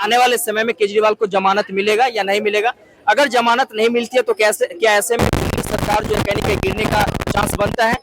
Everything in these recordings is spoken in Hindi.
आने वाले समय में केजरीवाल को जमानत मिलेगा या नहीं मिलेगा? अगर जमानत नहीं मिलती है तो कैसे, क्या ऐसे में सरकार जो है कहीं ना कहीं गिरने का चांस बनता है?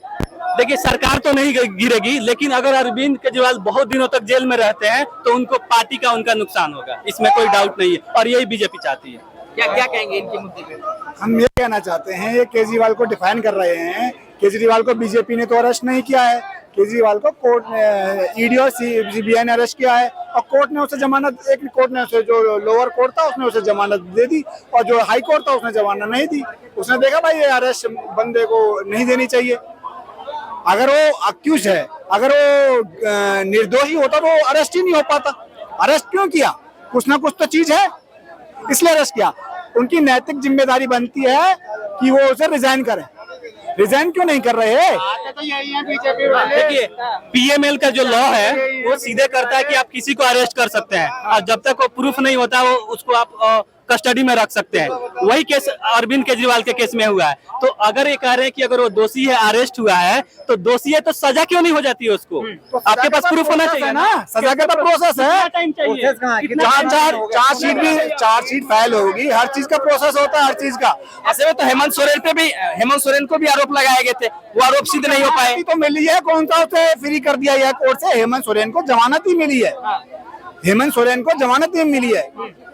देखिए, सरकार तो नहीं गिरेगी, लेकिन अगर अरविंद केजरीवाल बहुत दिनों तक जेल में रहते हैं तो उनको पार्टी का उनका नुकसान होगा, इसमें कोई डाउट नहीं है, और यही बीजेपी चाहती है। क्या क्या कहेंगे इनके मुद्दे पे? हम ये कहना चाहते हैं, ये केजरीवाल को डिफाइन कर रहे हैं। केजरीवाल को बीजेपी ने तो अरेस्ट नहीं किया है, केजरीवाल को कोर्ट ने, ईडी और सीबीआई ने अरेस्ट किया है, और कोर्ट ने उसे जमानत, एक कोर्ट ने उसे, जो लोअर कोर्ट था उसने उसे जमानत दे दी, और जो हाई कोर्ट था उसने जमानत नहीं दी। उसने देखा भाई ये अरेस्ट बंदे को नहीं देनी चाहिए। अगर वो अक्यूज है, अगर वो निर्दोषी होता तो अरेस्ट ही नहीं हो पाता। अरेस्ट क्यों किया? कुछ ना कुछ तो चीज है, इसलिए अरेस्ट किया। उनकी नैतिक जिम्मेदारी बनती है कि वो उसे रिजाइन करें। रिजाइन क्यों नहीं कर रहे हैं? तो यही है बीजेपी वाले। देखिए, पीएमएल का जो लॉ है वो सीधे करता है कि आप किसी को अरेस्ट कर सकते हैं, और जब तक वो प्रूफ नहीं होता वो उसको आप कस्टडी में रख सकते हैं। वही केस अरविंद केजरीवाल के केस में हुआ है। तो अगर ये कह रहे हैं कि अगर वो दोषी है, अरेस्ट हुआ है, तो दोषी है तो सजा क्यों नहीं हो जाती है उसको? आपके पास प्रूफ होना चाहिए ना। सजा का तो प्रोसेस है। टाइम चाहिए, चार्जशीट फाइल होगी, हर चीज का प्रोसेस होता है, हर चीज का। ऐसे में तो हेमंत सोरेन को भी आरोप लगाए गए थे, वो आरोप सिद्ध नहीं हो पाए। तो मिली है, कौन सा उसे फ्री कर दिया गया कोर्ट से? हेमंत सोरेन को जमानत ही मिली है। हेमंत सोरेन को जमानत ही मिली है,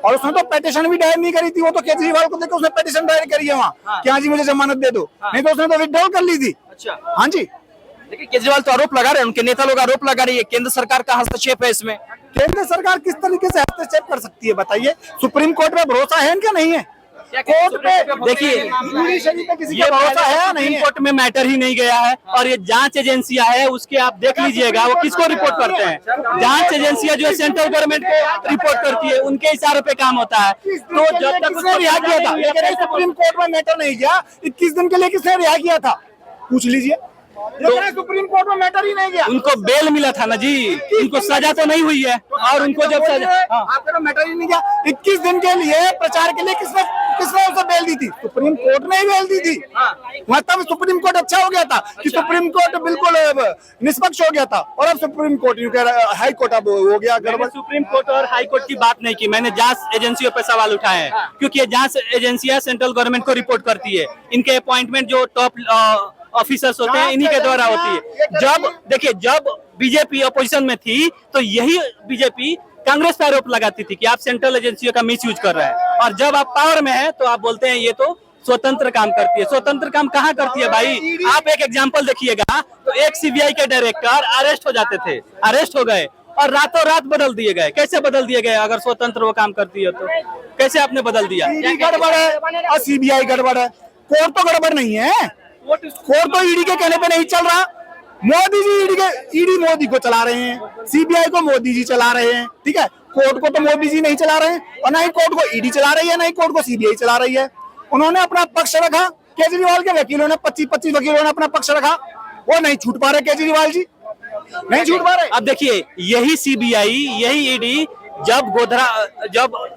और उसने तो पिटीशन भी दायर नहीं करी थी। वो तो केजरीवाल को देखकर उसने पिटीशन दायर करी है वहाँ कि हाँ जी मुझे जमानत दे दो, नहीं तो उसने तो विथड्रॉल कर ली थी। अच्छा, हाँ जी। लेकिन केजरीवाल तो आरोप लगा रहे हैं, उनके नेता लोग आरोप लगा रही है, केंद्र सरकार का हस्तक्षेप है इसमें। केंद्र सरकार किस तरीके से हस्तक्षेप कर सकती है बताइए? सुप्रीम कोर्ट में भरोसा है क्या? नहीं है। कोर्ट पे देखिए, जुडिशरी पे किसी ये का भरोसा है या नहीं सुप्रीम है? कोर्ट में मैटर ही नहीं गया है, और ये जांच एजेंसियां है, उसके आप देख लीजिएगा वो किसको रिपोर्ट करते हैं। जांच एजेंसियां जो है सेंट्रल गवर्नमेंट को रिपोर्ट करती है, उनके इशारों पे काम होता है। तो जब तक किसने रिहा किया था? लेकिन सुप्रीम कोर्ट में मैटर नहीं किया, 21 दिन के लिए किसने रिहा किया था? पूछ लीजिए। तो सुप्रीम कोर्ट में मैटर ही नहीं गया। उनको बेल मिला था ना जी, उनको सजा तो नहीं हुई है, और उनको जब सजा, आपका तो मैटर ही नहीं गया। 21 दिन के लिए प्रचार के लिए किसने उसे बेल दी थी? सुप्रीम कोर्ट ने ही बेल दी थी। मतलब सुप्रीम कोर्ट अच्छा हो गया था कि सुप्रीम कोर्ट बिल्कुल निष्पक्ष हो गया था, और अब सुप्रीम कोर्ट हाई कोर्ट अब हो गया गड़बड़। सुप्रीम कोर्ट और हाई कोर्ट की बात नहीं की मैंने, जांच एजेंसियों पे सवाल उठाए हैं, क्योंकि ये जांच एजेंसियां सेंट्रल गवर्नमेंट को रिपोर्ट करती है। इनके अपॉइंटमेंट जो टॉप ऑफिसर्स होते हैं इन्हीं के द्वारा होती है। जब बीजेपी अपोजिशन में थी तो यही बीजेपी कांग्रेस पर आरोप लगाती थी कि आप सेंट्रल एजेंसियों का मिसयूज कर रहे हैं, और जब आप पावर में है तो आप बोलते हैं ये तो स्वतंत्र काम करती है। स्वतंत्र काम कहाँ करती है भाई? आप एक एग्जांपल देखिएगा, तो एक सीबीआई के डायरेक्टर अरेस्ट हो जाते थे, अरेस्ट हो गए और रातों रात बदल दिए गए। कैसे बदल दिए गए? अगर स्वतंत्र वो काम करती है तो कैसे आपने बदल दिया? गड़बड़ है और सीबीआई गड़बड़ है, कोर्ट तो गड़बड़ नहीं है। कोर्ट तो ईडी के कहने पे नहीं चल रहा। मोदी जी ईडी मोदी को चला रहे हैं, सीबीआई को मोदी जी चला रहे हैं, ठीक है। कोर्ट को तो मोदी जी नहीं चला रहे हैं, और ना ही कोर्ट को ईडी चला रही है, ना ही कोर्ट को सीबीआई चला रही है। उन्होंने अपना पक्ष रखा, केजरीवाल के वकीलों ने 25 वकीलों ने अपना पक्ष रखा, वो नहीं छूट पा रहे केजरीवाल जी, नहीं छूट पा रहे। अब देखिए, यही सीबीआई, यही ईडी जब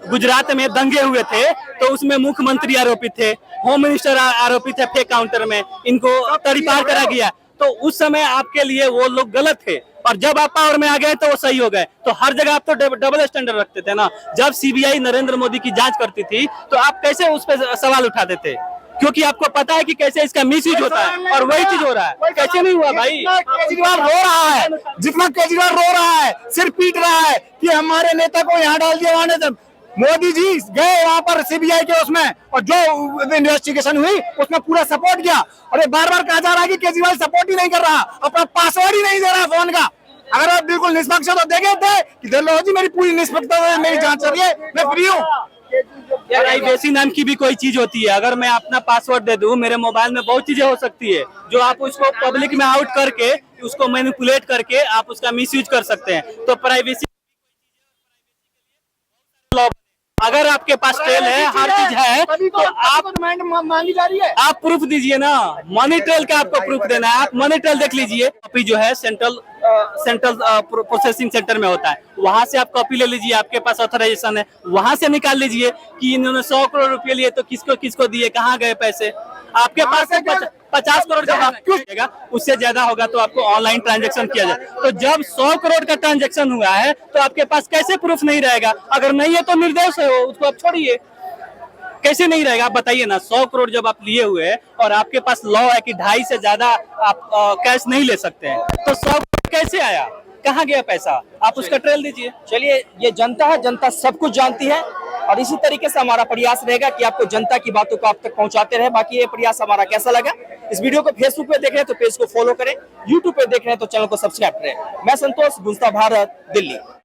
गुजरात में दंगे हुए थे तो उसमें मुख्यमंत्री आरोपित थे, होम मिनिस्टर आरोपित थे, फेक काउंटर में इनको तड़ीपार करा गया। तो उस समय आपके लिए वो लोग गलत थे, और जब आप पावर में आ गए तो वो सही हो गए। तो हर जगह आप तो डबल स्टैंडर्ड रखते थे ना। जब सीबीआई नरेंद्र मोदी की जांच करती थी तो आप कैसे उस पर सवाल उठाते थे? क्योंकि आपको पता है कि कैसे इसका मिसयूज होता है, और वही चीज हो रहा है। कैसे नहीं हुआ भाई? केजरीवाल रो रहा है, जितना केजरीवाल रो रहा है, सिर पीट रहा है कि हमारे नेता को यहाँ डाल दिया, वहां मोदी जी गए वहां पर सीबीआई के उसमें, और जो इन्वेस्टिगेशन हुई उसमें पूरा सपोर्ट किया। और ये बार बार कहा जा रहा है कि केजरीवाल सपोर्ट ही नहीं कर रहा, अपना पासवर्ड ही नहीं दे रहा फोन का। अगर आप बिल्कुल निष्पक्ष तो देखे थे कि देख लो जी मेरी पूरी निष्पक्षता, मेरी जांच चल रही है, मैं फ्री हूँ। प्राइवेसी नाम की भी कोई चीज होती है। अगर मैं अपना पासवर्ड दे दूं, मेरे मोबाइल में बहुत चीजें हो सकती है जो आप उसको पब्लिक में आउट करके, उसको मैनिपुलेट करके आप उसका मिसयूज कर सकते हैं। तो प्राइवेसी, अगर आपके पास ट्रेल है, हर चीज है, तो आप मांगी जा रही है, आप प्रूफ दीजिए ना। मनी ट्रेल का आपको प्रूफ देना है, आप मनी ट्रेल देख लीजिए। कॉपी जो है सेंट्रल प्रोसेसिंग सेंटर में होता है, वहां से आप कॉपी ले लीजिए, आपके पास ऑथराइजेशन है, वहां से निकाल लीजिए कि इन्होंने 100 करोड़ रुपए लिए तो किसको किसको दिए, कहाँ गए पैसे। आपके पास 50 करोड़ जब आप क्यों देगा, उससे ज्यादा होगा तो आपको ऑनलाइन ट्रांजैक्शन किया जाए। तो जब 100 करोड़ का ट्रांजैक्शन हुआ है तो आपके पास कैसे प्रूफ नहीं रहेगा? अगर नहीं है तो निर्दोष है वो, उसको आप छोड़िए। कैसे नहीं रहेगा आप बताइए ना। 100 करोड़ जब आप लिए हुए हैं और आपके पास लॉ है कि 2.5 से ज्यादा आप कैश नहीं ले सकते हैं, तो 100 करोड़ कैसे आया? कहाँ गया पैसा? आप उसका ट्रेल दीजिए। चलिए, ये जनता है, जनता सब कुछ जानती है और इसी तरीके से हमारा प्रयास रहेगा कि आपको जनता की बातों को आप तक पहुंचाते रहे। बाकी ये प्रयास हमारा कैसा लगा, इस वीडियो को फेसबुक पे देख रहे हैं तो पेज को फॉलो करें, यूट्यूब पे देख रहे हैं तो चैनल को सब्सक्राइब करें। मैं संतोष, गुंजता भारत, दिल्ली।